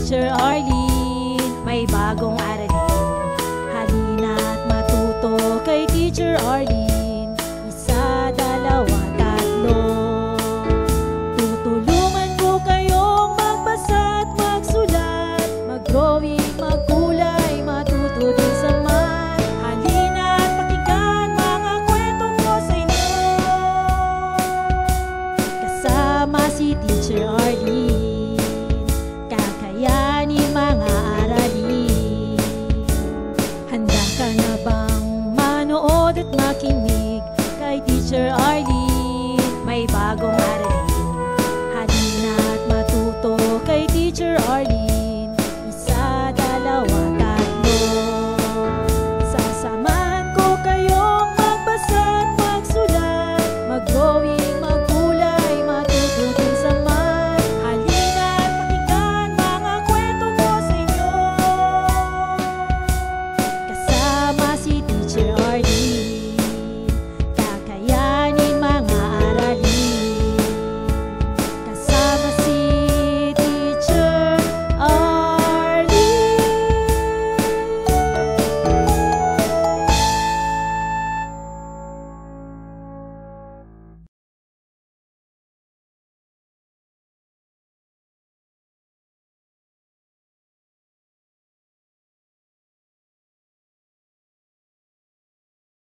Teacher Arlene, may bagong aralin. Halina't matuto kay Teacher Arlene. Isa, dalawa, tatlo. Tutulungan ko kayong magbasa at magsulat, mag-drawing